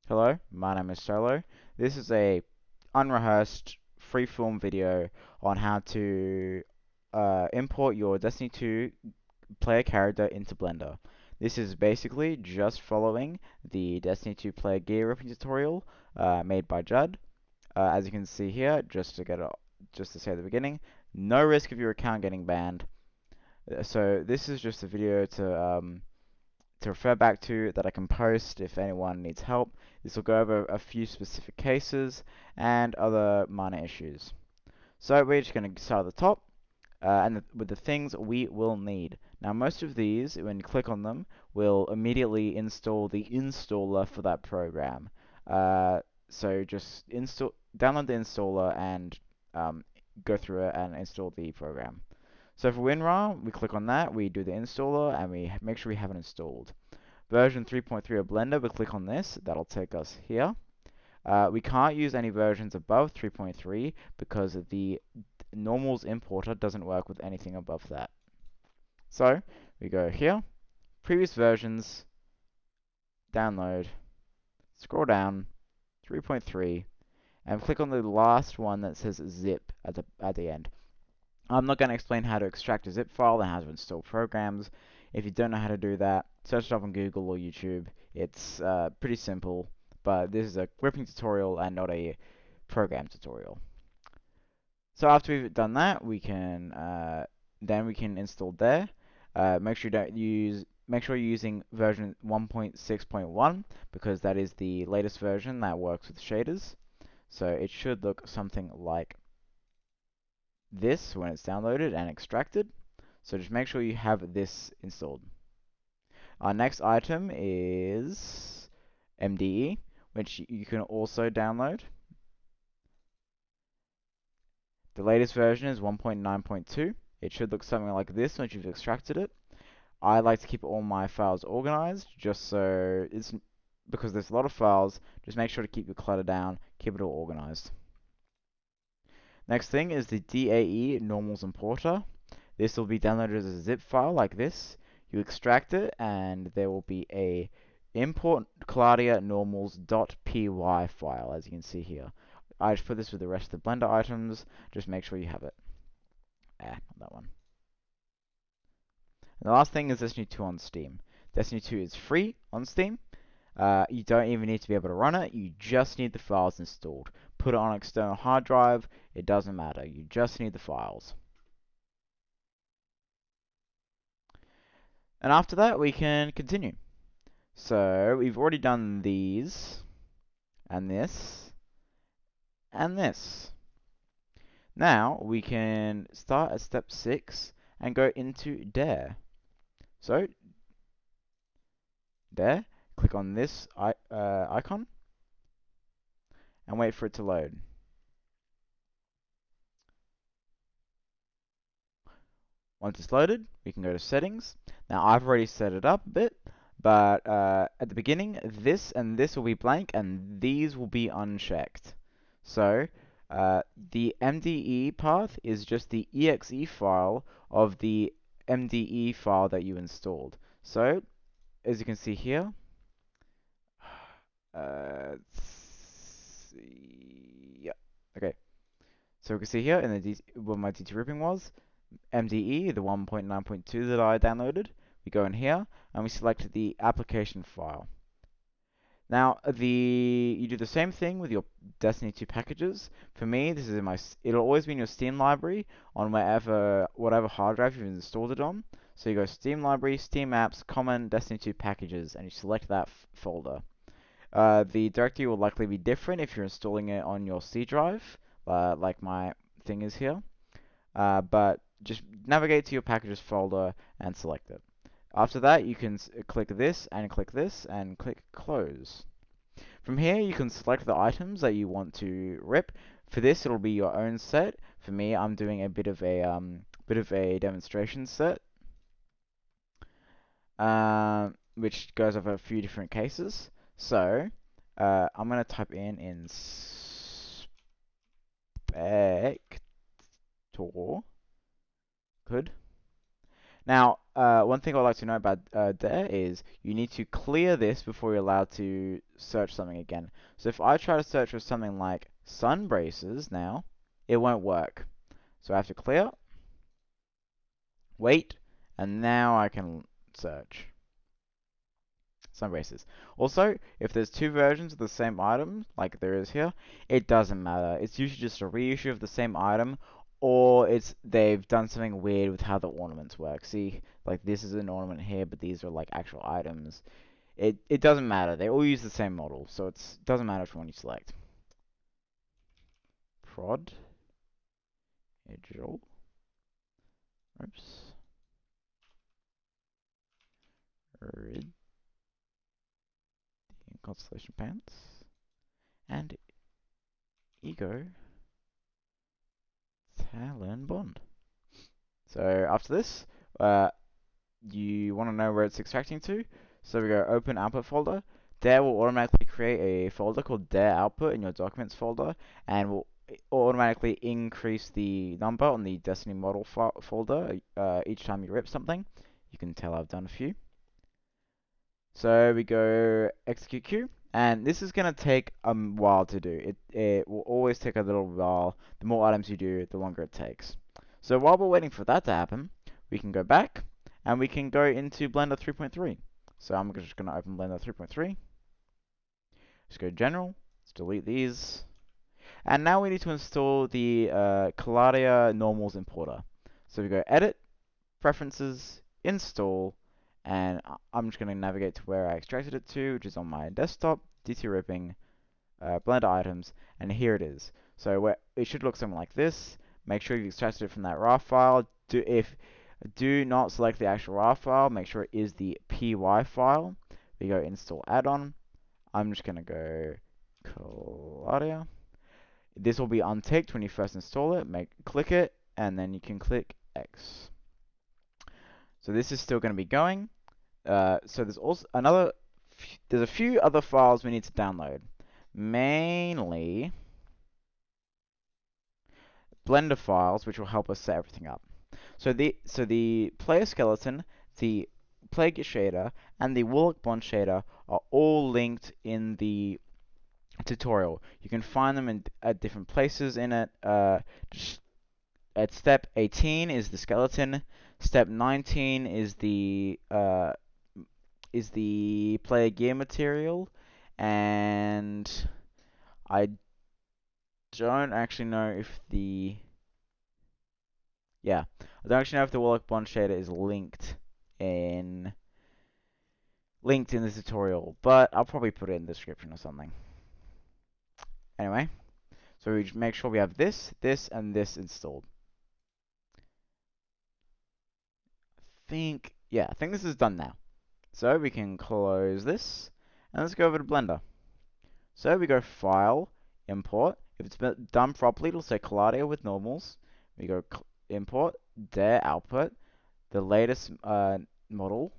Hello, my name is Solo. This is a unrehearsed freeform video on how to import your Destiny 2 player character into Blender. This is basically just following the Destiny 2 player gear ripping tutorial made by Judd. As you can see here, just to say at the beginning, no risk of your account getting banned. So this is just a video to refer back to that I can post if anyone needs help. This will go over a few specific cases and other minor issues. So we're just going to start at the top with the things we will need. Now most of these, when you click on them, will immediately install the installer for that program. So just download the installer and go through it and install the program. So for WinRAR, we click on that, we do the installer, and we make sure we have it installed. Version 3.3 of Blender, we click on this, that'll take us here. We can't use any versions above 3.3 because the normals importer doesn't work with anything above that. So we go here, previous versions, download, scroll down, 3.3, and click on the last one that says zip at the end. I'm not going to explain how to extract a zip file and how to install programs. If you don't know how to do that, search it up on Google or YouTube. It's pretty simple, but this is a gripping tutorial and not a program tutorial. So after we've done that, then we can install there. Make sure you're using version 1.6.1 because that is the latest version that works with shaders. So it should look something like this when it's downloaded and extracted. So just make sure you have this installed. Our next item is MDE, which you can also download. The latest version is 1.9.2. It should look something like this once you've extracted it. I like to keep all my files organized just so it's because there's a lot of files. Just make sure to keep your clutter down, keep it all organized. Next thing is the DAE normals importer. This will be downloaded as a zip file like this. You extract it and there will be a import Claudia normals.py file, as you can see here. I just put this with the rest of the Blender items. Just make sure you have it. Not that one. And the last thing is Destiny 2 on Steam. Destiny 2 is free on Steam. You don't even need to be able to run it. You just need the files installed. Put it on an external hard drive. It doesn't matter. You just need the files. And after that, we can continue. So we've already done these, and this, and this. Now we can start at step 6 and go into Dare. So, Dare, click on this icon, and wait for it to load. Once it's loaded, we can go to settings. Now I've already set it up a bit, but at the beginning, this and this will be blank, and these will be unchecked. So the MDE path is just the exe file of the MDE file that you installed. So as you can see here, yeah, okay. So we can see here in the where my DT ripping was. MDE, the 1.9.2 that I downloaded. We go in here and we select the application file. Now you do the same thing with your Destiny 2 packages. For me, this is in it'll always be in your Steam library on whatever hard drive you've installed it on. So you go Steam library, Steam apps, common Destiny 2 packages, and you select that folder. The directory will likely be different if you're installing it on your C drive, like my thing is here. But just navigate to your packages folder and select it. After that, you can click this and click close. From here, you can select the items that you want to rip. For this, it'll be your own set. For me, I'm doing a bit of a demonstration set, which goes over a few different cases. So, I'm gonna type in inspector. Good. Now, one thing I'd like to know about there is you need to clear this before you're allowed to search something again. So if I try to search for something like sun braces now, it won't work. So I have to clear, wait, and now I can search sun braces. Also, if there's two versions of the same item, like there is here, it doesn't matter. It's usually just a reissue of the same item, or they've done something weird with how the ornaments work. See, like this is an ornament here, but these are like actual items. It doesn't matter. They all use the same model, so it doesn't matter which one you select. Prod, digital, oops, red, constellation pants, and ego Talon Bond. So after this, uh, you want to know where it's extracting to. So we go open output folder. There will automatically create a folder called dir output in your documents folder, and will automatically increase the number on the Destiny model folder each time you rip something. You can tell I've done a few. So we go execute queue, and this is gonna take a while to do. It will always take a little while. The more items you do, the longer it takes. So while we're waiting for that to happen, we can go back and we can go into Blender 3.3. So I'm just gonna open Blender 3.3. Just go general. Let's delete these. And now we need to install the Caladia normals importer. So we go edit, preferences, install, and I'm just going to navigate to where I extracted it to, which is on my desktop, DT ripping, Blender items, and here it is. So it should look something like this. Make sure you extracted it from that RAR file. Do not select the actual RAR file. Make sure it is the PY file. We go install add-on. I'm just going to go Claudia. This will be unticked when you first install it. Click it, and then you can click X. So this is still going to be going. So there's also there's a few other files we need to download. Mainly Blender files, which will help us set everything up. So the player skeleton, the player shader, and the Warlock Bond shader are all linked in the tutorial. You can find them at different places in it. At step 18 is the skeleton. Step 19 is the player gear material, and I don't actually know if I don't actually know if the Warlock Bond shader is in the tutorial, but I'll probably put it in the description or something. Anyway, so we make sure we have this, and this installed. I think this is done now. So we can close this, and let's go over to Blender. So we go File, Import. If it's been done properly, it'll say Caladia with normals. We go Import, their output, the latest model.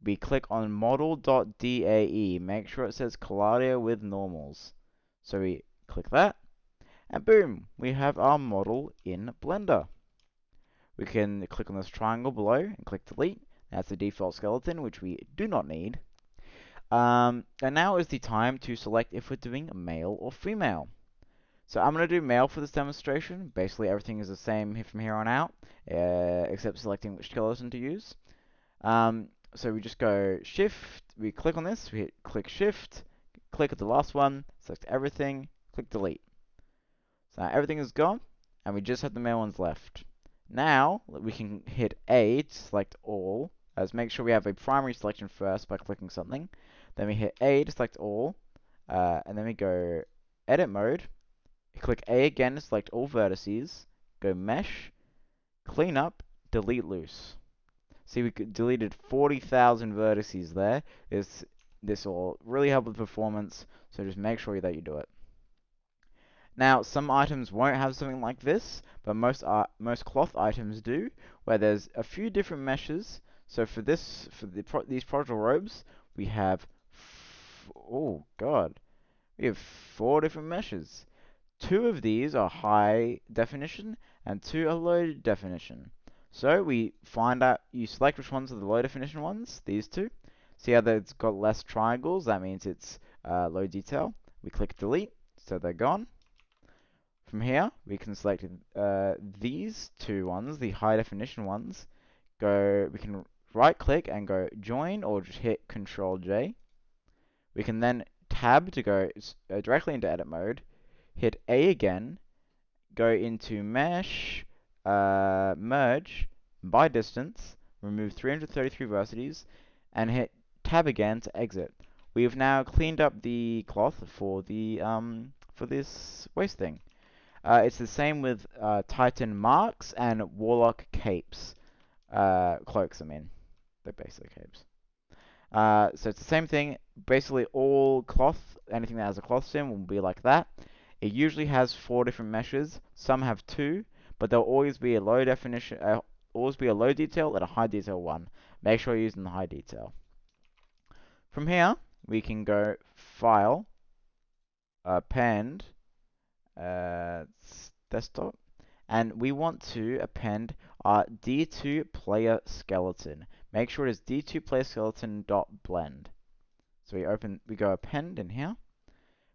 We click on model.dae. Make sure it says Caladia with normals. So we click that, and boom, we have our model in Blender. We can click on this triangle below and click delete. That's the default skeleton, which we do not need. And now is the time to select if we're doing male or female. So I'm going to do male for this demonstration. Basically everything is the same from here on out, except selecting which skeleton to use. So we just go shift, we click on this, we click shift, click at the last one, select everything, click delete. So now everything is gone, and we just have the male ones left. Now we can hit A to select all, as make sure we have a primary selection first by clicking something. Then we hit A to select all, and then we go edit mode, click A again to select all vertices, go mesh, clean up, delete loose. See, we deleted 40,000 vertices there. This will really help with performance, so just make sure that you do it. Now, some items won't have something like this, but most cloth items do, where there's a few different meshes. So for these prodigal robes, we have oh god, we have 4 different meshes. 2 of these are high definition, and 2 are low definition. So we find out, you select which ones are the low definition ones, these two. See how it's got less triangles? That means it's low detail. We click delete, so they're gone. From here, we can select these two ones, the high definition ones. We can right click and go join, or just hit Control J. We can then tab to go directly into edit mode, hit A again, go into mesh, merge by distance, remove 333 versities, and hit tab again to exit. We have now cleaned up the cloth for this waist thing. It's the same with Titan marks and Warlock capes. Cloaks, I mean. They're basically capes. So it's the same thing. Basically, all cloth, anything that has a cloth sim will be like that. It usually has 4 different meshes. Some have 2, but there'll always be a low definition, always be a low detail and a high detail one. Make sure you're using the high detail. From here, we can go File, Append, Desktop, and we want to append our D2 player skeleton. Make sure it is D2 player skeleton.blend. So we go append in here.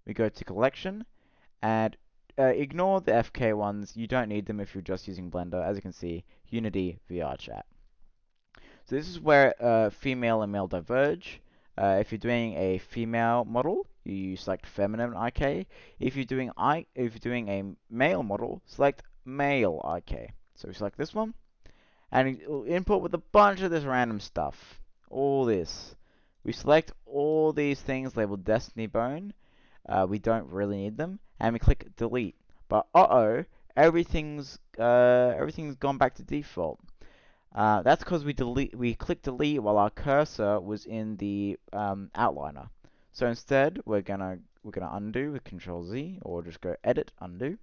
We go to collection, and ignore the FK ones. You don't need them if you're just using Blender. As you can see, Unity VR Chat. So this is where female and male diverge. If you're doing a female model, you select feminine IK. If you're doing a male model, select male IK. So we select this one, and it will input with a bunch of this random stuff. All this. We select all these things labeled Destiny Bone. We don't really need them, and we click delete. But everything's gone back to default. That's because we clicked delete while our cursor was in the outliner. So instead, we're gonna undo with Control Z, or just go Edit, Undo.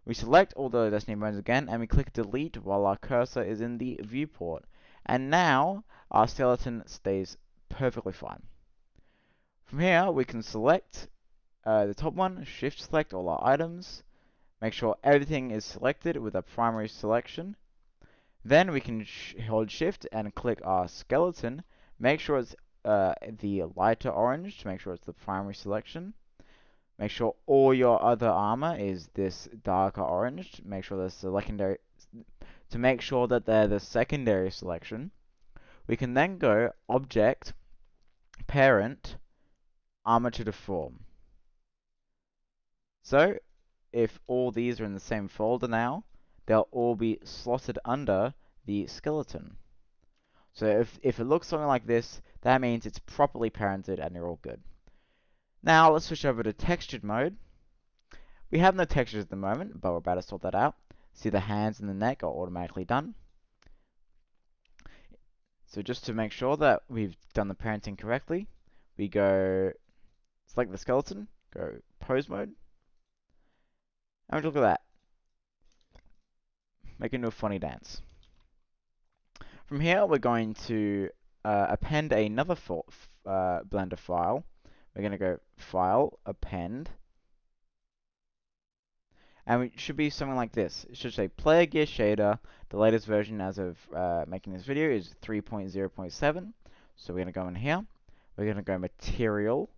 We select all the Destiny bones again, and we click delete while our cursor is in the viewport. And now our skeleton stays perfectly fine. From here, we can select the top one, shift select all our items. Make sure everything is selected with a primary selection. Then we can hold shift and click our skeleton. Make sure it's the lighter orange to make sure it's the primary selection. Make sure all your other armor is this darker orange. Make sure they're the secondary selection. We can then go object, parent, armor to deform. So if all these are in the same folder now, they'll all be slotted under the skeleton. So if it looks something like this, that means it's properly parented and you're all good. Now let's switch over to textured mode. We have no textures at the moment, but we're about to sort that out. See, the hands and the neck are automatically done. So just to make sure that we've done the parenting correctly, we go select the skeleton, go pose mode, and look at that. Make it into a funny dance. From here, we're going to append another Blender file. We're going to go File, Append, and it should be something like this. It should say Player Gear Shader. The latest version as of making this video is 3.0.7. So we're going to go in here. We're going to go Material,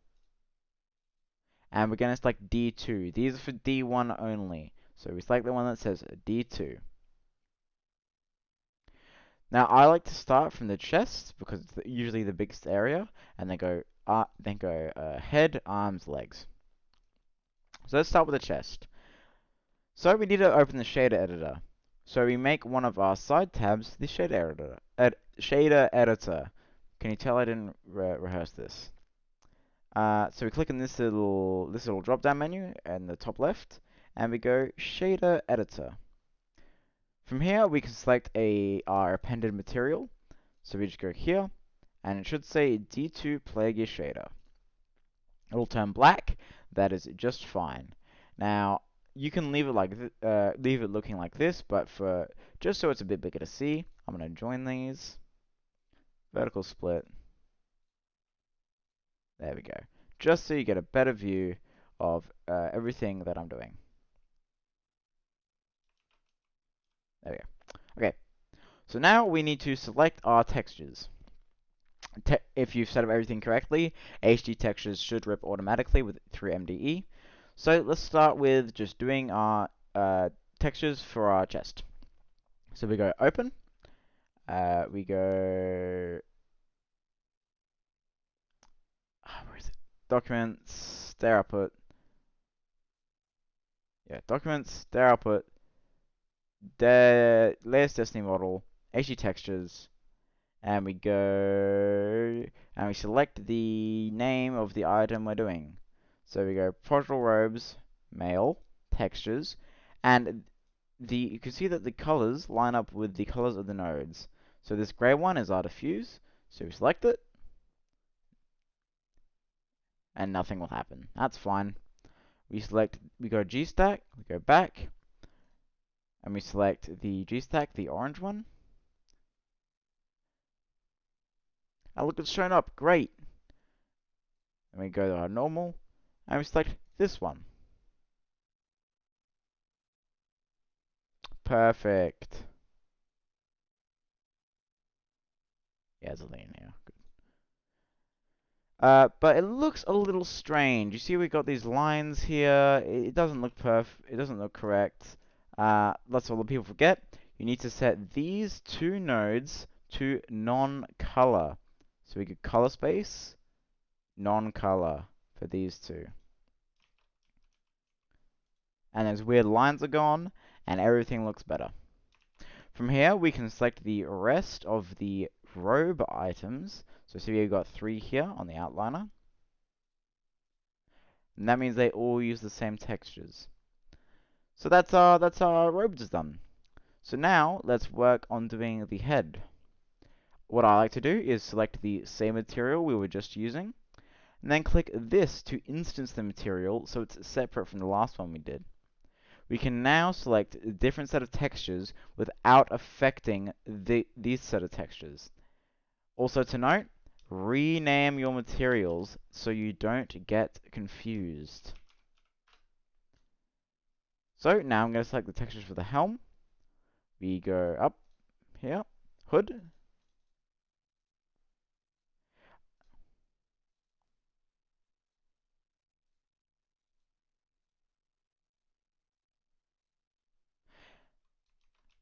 and we're going to select D2. These are for D1 only. So we select the one that says D2. Now I like to start from the chest because it's usually the biggest area, and then go head, arms, legs. So let's start with the chest. So we need to open the shader editor. So we make one of our side tabs the shader editor. Can you tell I didn't rehearse this? So we click on this little drop down menu in the top left, and we go shader editor. From here, we can select our appended material. So we just go here, and it should say D2 Player Gear Shader. It will turn black. That is just fine. Now, you can leave it looking like this, but just so it's a bit bigger to see, I'm going to join these. Vertical split. There we go. Just so you get a better view of everything that I'm doing. There we go. Okay. So now we need to select our textures. If you've set up everything correctly, HD textures should rip automatically through MDE. So let's start with just doing our textures for our chest. So we go open, we go, where is it? Documents, their output, documents, their output, the layers destiny model, HD textures, and we go and we select the name of the item we're doing. So we go prodigal robes, male, textures, and you can see that the colors line up with the colors of the nodes. So this gray one is our diffuse, so we select it, and nothing will happen. That's fine. We go G stack, we go back, and we select the G stack, the orange one. And look, it's shown up, great. And we go to our normal, and we select this one. Perfect. Yeah, it's a lane here. Good. But it looks a little strange. You see, we got these lines here. It doesn't look It doesn't look correct. That's all the people forget. You need to set these two nodes to non-color. So we could color space, non-color for these two. And those weird lines are gone, and everything looks better. From here, we can select the rest of the robe items. So see, we've got 3 here on the outliner. And that means they all use the same textures. So that's our robes done. So now let's work on doing the head. What I like to do is select the same material we were just using, and then click this to instance the material so it's separate from the last one we did. We can now select a different set of textures without affecting these set of textures. Also to note, rename your materials so you don't get confused. So now I'm going to select the textures for the helm. We go up here, hood.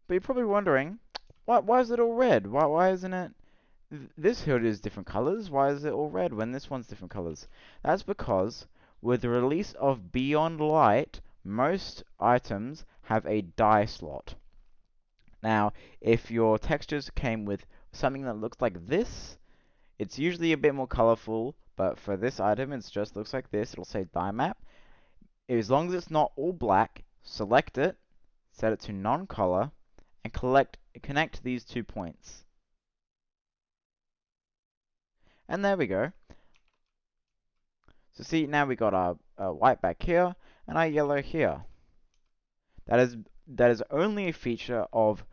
But you're probably wondering, why is it all red? Why isn't it... This hood is different colors. Why is it all red when this one's different colors? That's because with the release of Beyond Light, most items have a dye slot. Now, if your textures came with something that looks like this, it's usually a bit more colorful, but for this item, it just looks like this. It'll say dye map. As long as it's not all black, select it, set it to non-color, and connect these 2 points. And there we go. So see, now we got our white back here, and our yellow here. That is only a feature of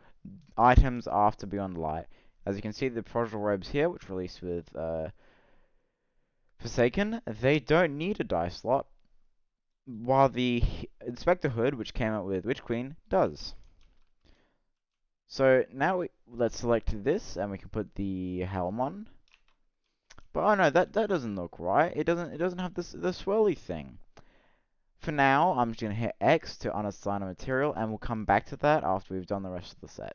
items after Beyond Light. As you can see, the prodigal robes here, which released with Forsaken, they don't need a dye slot, while the Inspector hood, which came out with Witch Queen, does. So now let's select this, and we can put the helm on. But oh no, that doesn't look right. It doesn't have the swirly thing. For now, I'm just gonna hit X to unassign a material, and we'll come back to that after we've done the rest of the set.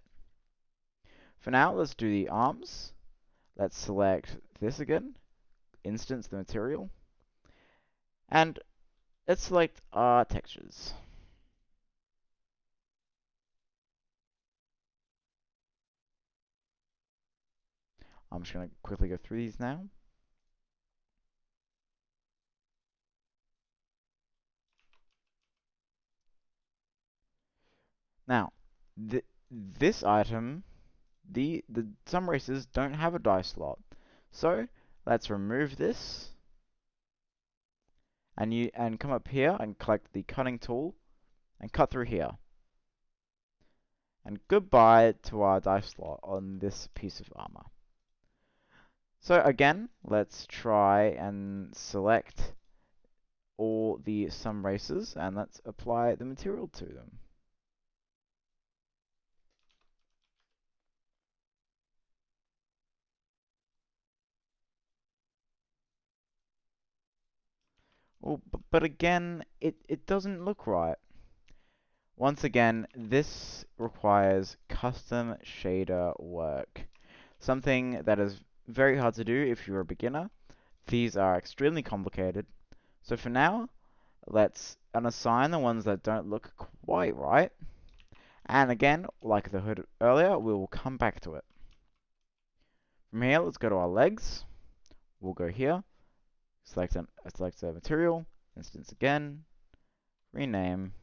For now, let's do the arms. Let's select this again, instance the material, and let's select our textures. I'm just gonna quickly go through these now. Now, this item, some races don't have a die slot, so let's remove this, and come up here and collect the cutting tool, and cut through here. And goodbye to our die slot on this piece of armor. So again, let's try and select all the some races, and let's apply the material to them. Oh, but again, it doesn't look right. Once again, this requires custom shader work. Something that is very hard to do if you're a beginner. These are extremely complicated. So for now, let's unassign the ones that don't look quite right. And again, like the hood earlier, we will come back to it. From here, let's go to our legs. We'll go here, select a material, instance again, rename.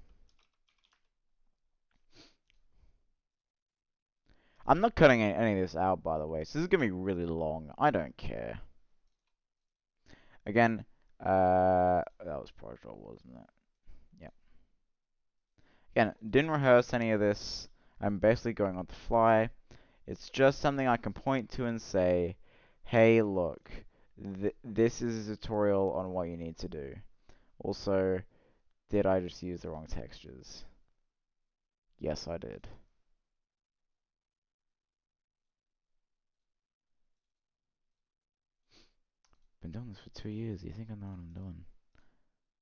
I'm not cutting any of this out, by the way, so this is going to be really long. I don't care. Again, that was Project, wasn't it? Yeah. Again, didn't rehearse any of this. I'm basically going on the fly. It's just something I can point to and say, hey, look, this is a tutorial on what you need to do. Also, did I just use the wrong textures? Yes, I did. Been doing this for 2 years. You think I know what I'm doing?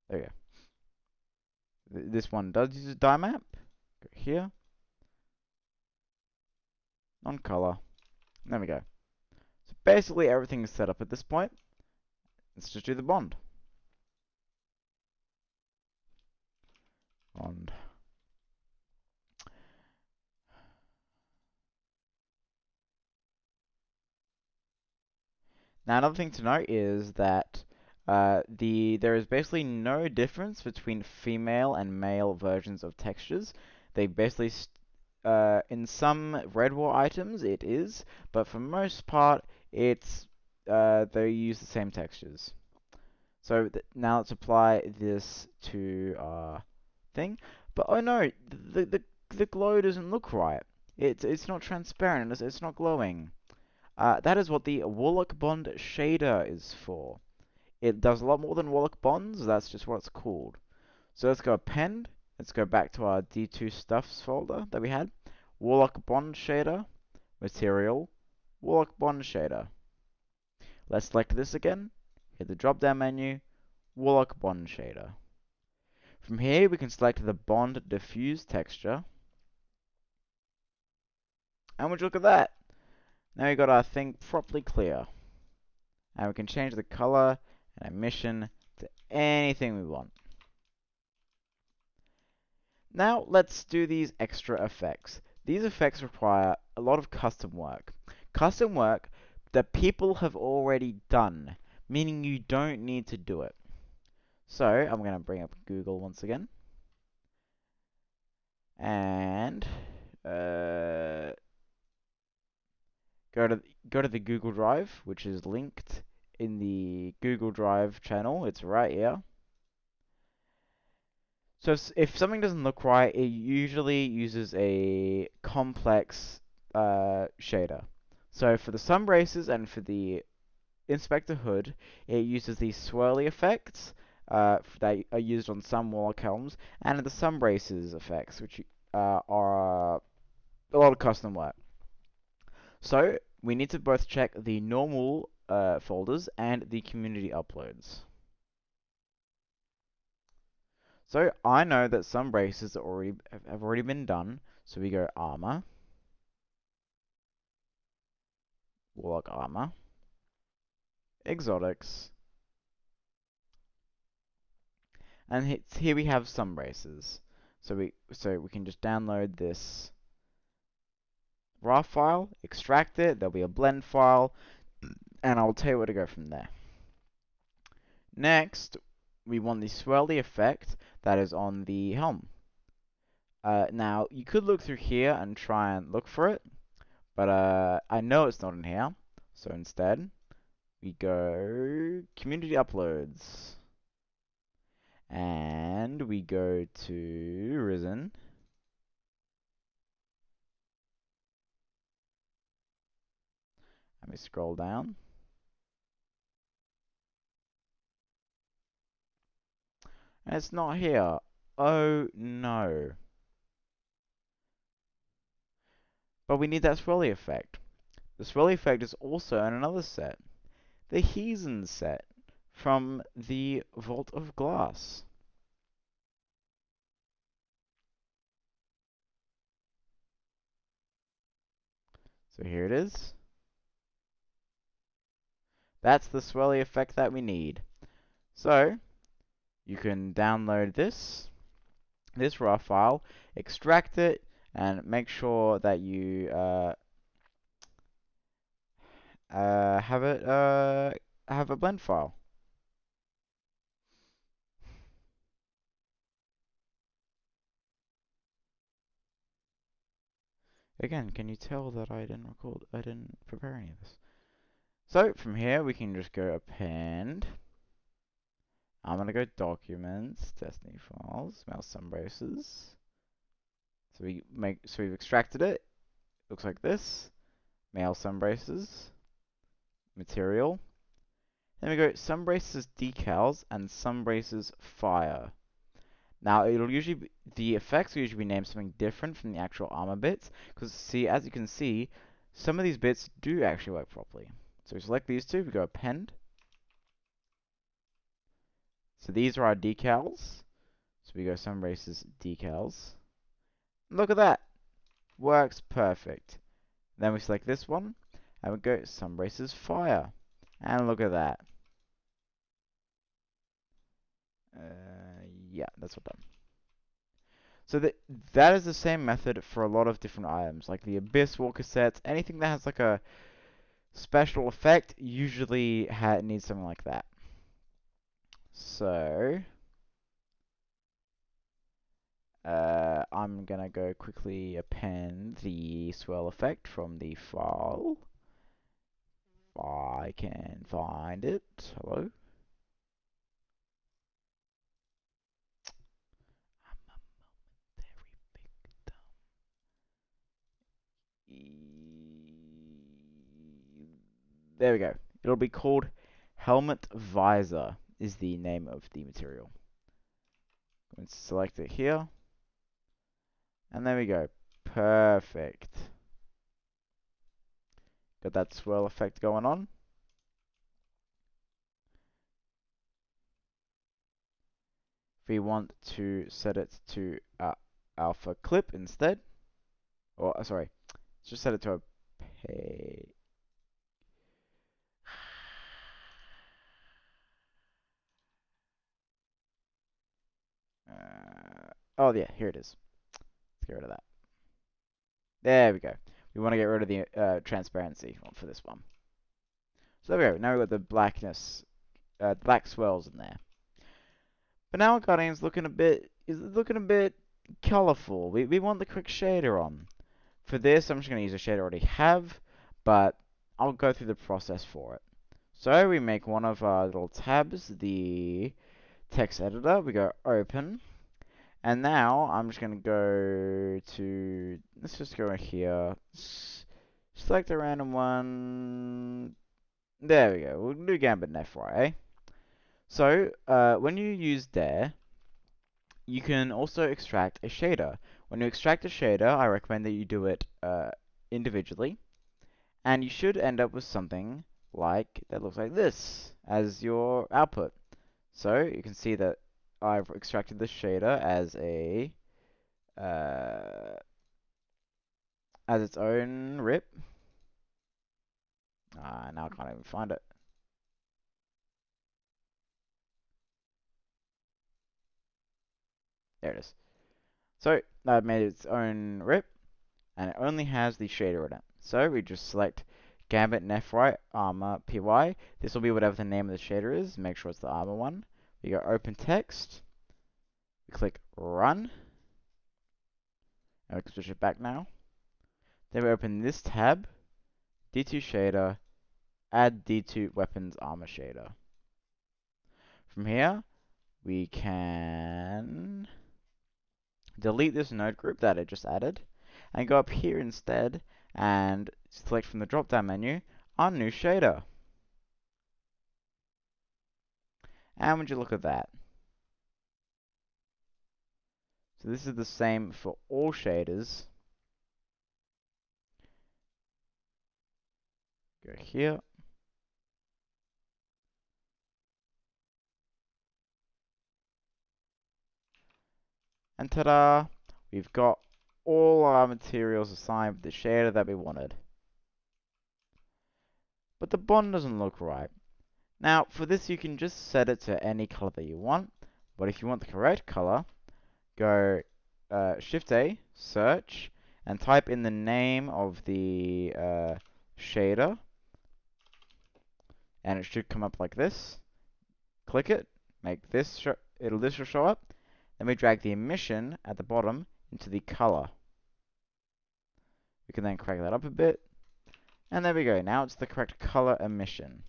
There you go. This one does use a dye map. Go here. Non-color. There we go. So basically everything is set up at this point. Let's just do the bond. Bond. Now another thing to note is that there is basically no difference between female and male versions of textures. They basically in some Red War items it is, but for most part it's they use the same textures. So now let's apply this to our thing. But oh no, the glow doesn't look right. It's not transparent. It's not glowing. That is what the Warlock Bond shader is for. It does a lot more than Warlock Bonds. That's just what it's called. So let's go append. Let's go back to our D2 stuffs folder that we had. Warlock Bond shader, material, Warlock Bond shader. Let's select this again. Hit the drop down menu, Warlock Bond shader. From here, we can select the Bond Diffuse texture. And would you look at that? Now we've got our thing properly clear. And we can change the color and emission to anything we want. Now let's do these extra effects. These effects require a lot of custom work. Custom work that people have already done, meaning you don't need to do it. So I'm going to bring up Google once again. And go to the Google Drive, which is linked in the Google Drive channel. It's right here. So if something doesn't look right, it usually uses a complex shader. So for the sun braces and for the Inspector Hood, it uses these swirly effects that are used on some Warlock helms, and the sun braces effects, which are a lot of custom work. So we need to both check the normal folders and the community uploads. So I know that some braces have already been done. So we go armor, warlock armor, exotics, and here we have some braces. So we can just download this raw file, extract it. There'll be a blend file, and I'll tell you where to go from there. Next, we want the swirly effect that is on the helm. Now you could look through here and try and look for it. But I know it's not in here. So instead, we go community uploads. And we go to Risen. Let me scroll down. And it's not here. Oh no. But we need that swirly effect. The swirly effect is also in another set. The Heathen set from the Vault of Glass. So here it is. That's the swirly effect that we need. So you can download this raw file, extract it, and make sure that you have a blend file. Again, can you tell that I didn't prepare any of this? So from here we can just go append. I'm gonna go documents, destiny files, mouse thumb braces. So we've extracted it. Looks like this. Male sun braces, material. Then we go sun braces decals and sun braces fire. Now the effects will usually be named something different from the actual armor bits, because see, as you can see, some of these bits do actually work properly. So we select these two, we go append. So these are our decals. So we go sun braces decals. Look at that, works perfect. Then we select this one, and we go sun braces fire, and look at that. Yeah, that's what done. So that is the same method for a lot of different items, like the Abyss Walker sets. Anything that has like a special effect usually needs something like that. So I'm gonna go quickly append the swirl effect from the file. If I can find it. Hello. There we go. It'll be called Helmet Visor is the name of the material. Let's select it here. And there we go. Perfect. Got that swirl effect going on. We want to set it to alpha clip instead. Or, sorry, let's just set it to a pay. Oh, yeah, here it is. Let's get rid of that. There we go. We want to get rid of the transparency for this one. So there we go. Now we've got the blackness, black swirls in there. But now our Guardian's is looking a bit colorful. We want the quick shader on. For this, I'm just going to use a shader I already have, but I'll go through the process for it. So we make one of our little tabs, the text editor. We go open, and now I'm just going to go to, let's just go here, select a random one. There we go. We'll do Gambit and FY. So when you use there, you can also extract a shader. When you extract a shader, I recommend that you do it individually, and you should end up with something like that looks like this as your output. So you can see that I've extracted this shader uh, as its own rip. Now I can't even find it. There it is. So I've made its own rip, and it only has the shader in it. So we just select Gambit and F-right armor PY. This will be whatever the name of the shader is. Make sure it's the armor one. We go open text. We click run. And we can switch it back now. Then we open this tab, D2 shader, add D2 weapons armor shader. From here, we can delete this node group that I just added and go up here instead and select from the drop down menu our new shader. And would you look at that? So this is the same for all shaders. Go here. And ta-da! We've got all our materials assigned with the shader that we wanted. But the bond doesn't look right. Now, for this you can just set it to any color that you want. But if you want the correct color, go Shift A, search, and type in the name of the shader, and it should come up like this. Click it, make this show, this will show up. Then we drag the emission at the bottom into the color. We can then crank that up a bit, and there we go. Now it's the correct color emission.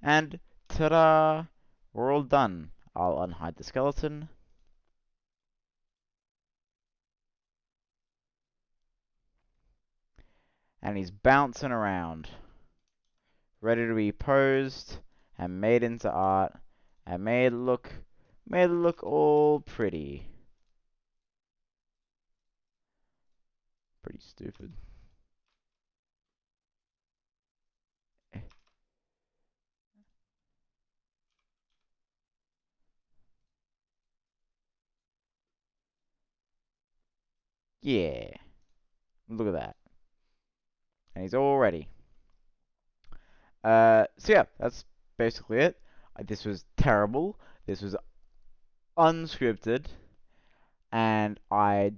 And ta-da! We're all done. I'll unhide the skeleton. And he's bouncing around, ready to be posed and made into art and made it look all pretty. Pretty stupid. Yeah, look at that. And he's all ready. So yeah, that's basically it. This was terrible. This was unscripted, and I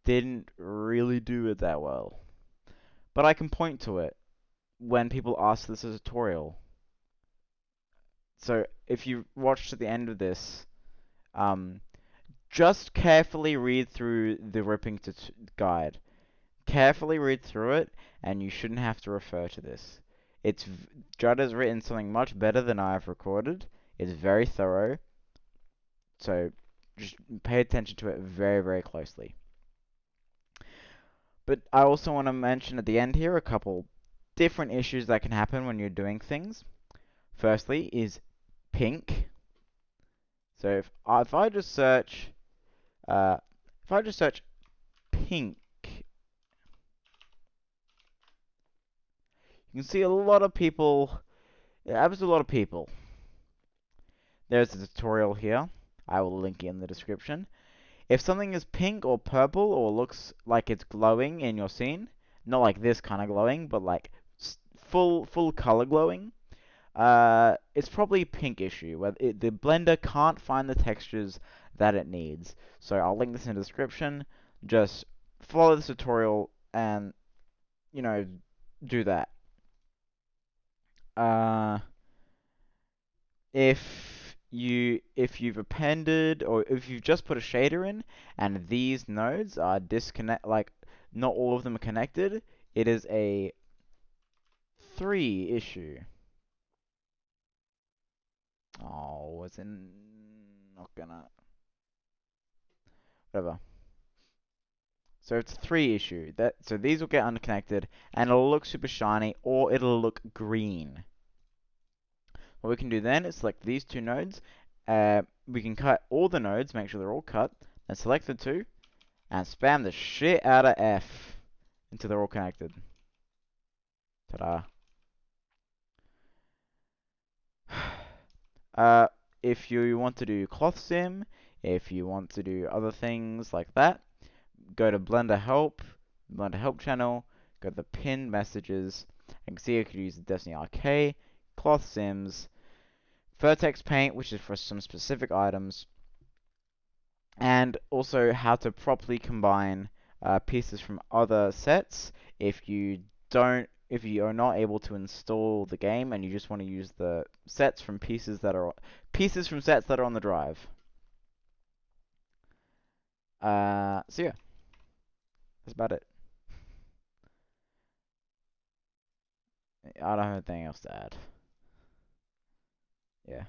didn't really do it that well. But I can point to it when people ask this as a tutorial. So if you watched to the end of this, just carefully read through the ripping guide. Carefully read through it, and you shouldn't have to refer to this. Judd has written something much better than I have recorded. It's very thorough, so just pay attention to it very, very closely. But I also want to mention at the end here a couple different issues that can happen when you're doing things. Firstly is pink. So if I just search pink, you can see a lot of people. It happens to a lot of people. There's a tutorial here. I will link it in the description. If something is pink or purple or looks like it's glowing in your scene, not like this kind of glowing, but like full color glowing, it's probably a pink issue where the Blender can't find the textures that it needs. So I'll link this in the description. Just follow this tutorial and, you know, do that. If you've appended or if you've just put a shader in and these nodes are like not all of them are connected, it is a 3 issue. Oh, it's not gonna whatever. So it's a 3 issue. So these will get unconnected and it'll look super shiny or it'll look green. What we can do then is select these 2 nodes. We can cut all the nodes, make sure they're all cut, then select the 2 and spam the shit out of F until they're all connected. Ta-da. If you want to do cloth sim, if you want to do other things like that, go to Blender Help channel, go to the pinned messages, and see you could use the Destiny RK, cloth sims, vertex paint, which is for some specific items, and also how to properly combine pieces from other sets if you are not able to install the game and you just want to use the sets from pieces from sets that are on the drive. So yeah, that's about it. I don't have anything else to add. Yeah.